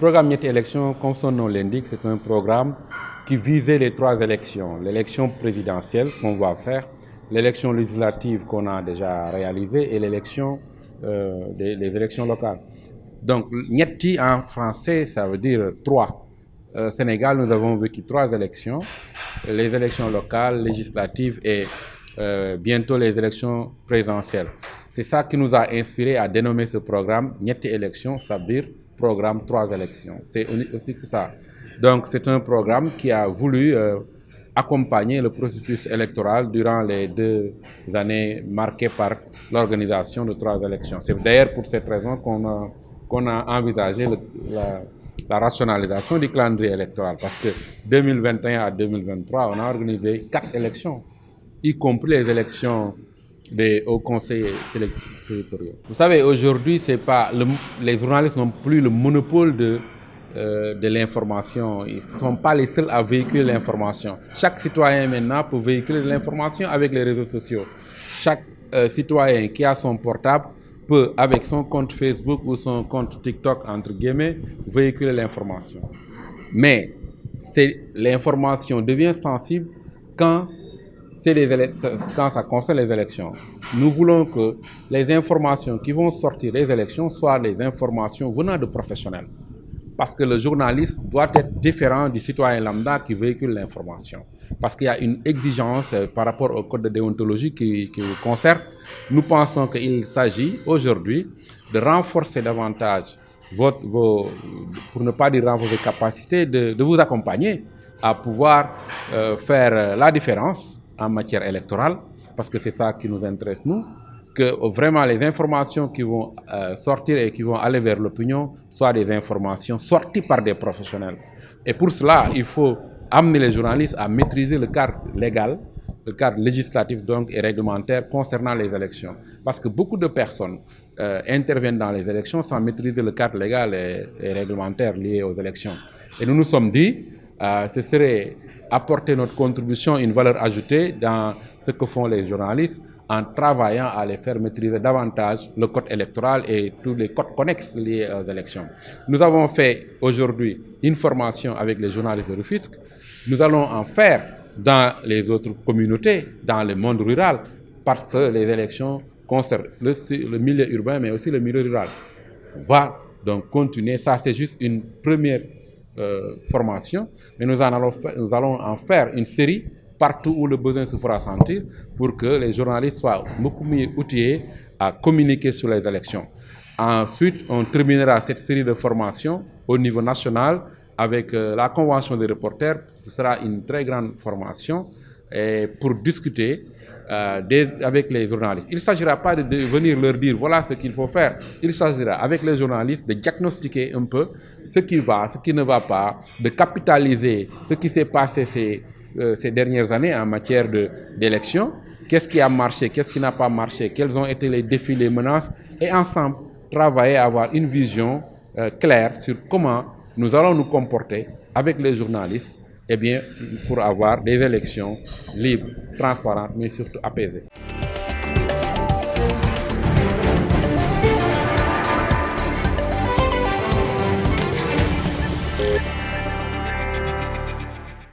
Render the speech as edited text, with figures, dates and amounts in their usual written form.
programme Ñetti Élections, comme son nom l'indique, c'est un programme qui visait les 3 élections. L'élection présidentielle qu'on va faire, l'élection législative qu'on a déjà réalisée et l'élection les élections locales. Donc, Ñetti en français, ça veut dire 3. Sénégal, nous avons vécu 3 élections, les élections locales, législatives et bientôt les élections présidentielles. C'est ça qui nous a inspiré à dénommer ce programme Ñetti Élections, ça veut dire programme 3 élections. C'est aussi que ça. Donc c'est un programme qui a voulu accompagner le processus électoral durant les 2 années marquées par l'organisation de 3 élections. C'est d'ailleurs pour cette raison qu'on a envisagé la rationalisation du calendrier électoral, parce que 2021 à 2023, on a organisé 4 élections, y compris les élections des hauts conseillers territoriaux. Vous savez, aujourd'hui, les journalistes n'ont plus le monopole de l'information. Ils ne sont pas les seuls à véhiculer l'information. Chaque citoyen maintenant peut véhiculer l'information avec les réseaux sociaux. Chaque citoyen qui a son portable peut, avec son compte Facebook ou son compte TikTok, entre guillemets, véhiculer l'information. Mais l'information devient sensible quand ça concerne les élections. Nous voulons que les informations qui vont sortir des élections soient des informations venant de professionnels. Parce que le journaliste doit être différent du citoyen lambda qui véhicule l'information. Parce qu'il y a une exigence par rapport au code de déontologie qui vous concerne. Nous pensons qu'il s'agit aujourd'hui de renforcer davantage pour ne pas dire renforcer vos capacités, de vous accompagner à pouvoir faire la différence en matière électorale, parce que c'est ça qui nous intéresse nous, que vraiment les informations qui vont sortir et qui vont aller vers l'opinion soient des informations sorties par des professionnels. Et pour cela, il faut amener les journalistes à maîtriser le cadre légal, le cadre législatif donc et réglementaire concernant les élections. Parce que beaucoup de personnes interviennent dans les élections sans maîtriser le cadre légal et réglementaire lié aux élections. Et nous nous sommes dit, ce serait apporter notre contribution, une valeur ajoutée dans ce que font les journalistes en travaillant à les faire maîtriser davantage le code électoral et tous les codes connexes liés aux élections. Nous avons fait aujourd'hui une formation avec les journalistes de Rufisque. Nous allons en faire dans les autres communautés, dans le monde rural, parce que les élections concernent le milieu urbain, mais aussi le milieu rural. On va donc continuer. Ça, c'est juste une première formation, mais nous allons en faire une série partout où le besoin se fera sentir pour que les journalistes soient beaucoup mieux outillés à communiquer sur les élections. Ensuite, on terminera cette série de formations au niveau national avec la convention des reporters. Ce sera une très grande formation pour discuter avec les journalistes. Il ne s'agira pas de venir leur dire voilà ce qu'il faut faire. Il s'agira avec les journalistes de diagnostiquer un peu ce qui va, ce qui ne va pas, de capitaliser ce qui s'est passé ces dernières années en matière d'élection. Qu'est-ce qui a marché, qu'est-ce qui n'a pas marché, quels ont été les défis, les menaces, et ensemble travailler à avoir une vision claire sur comment nous allons nous comporter avec les journalistes pour avoir des élections libres, transparentes, mais surtout apaisées.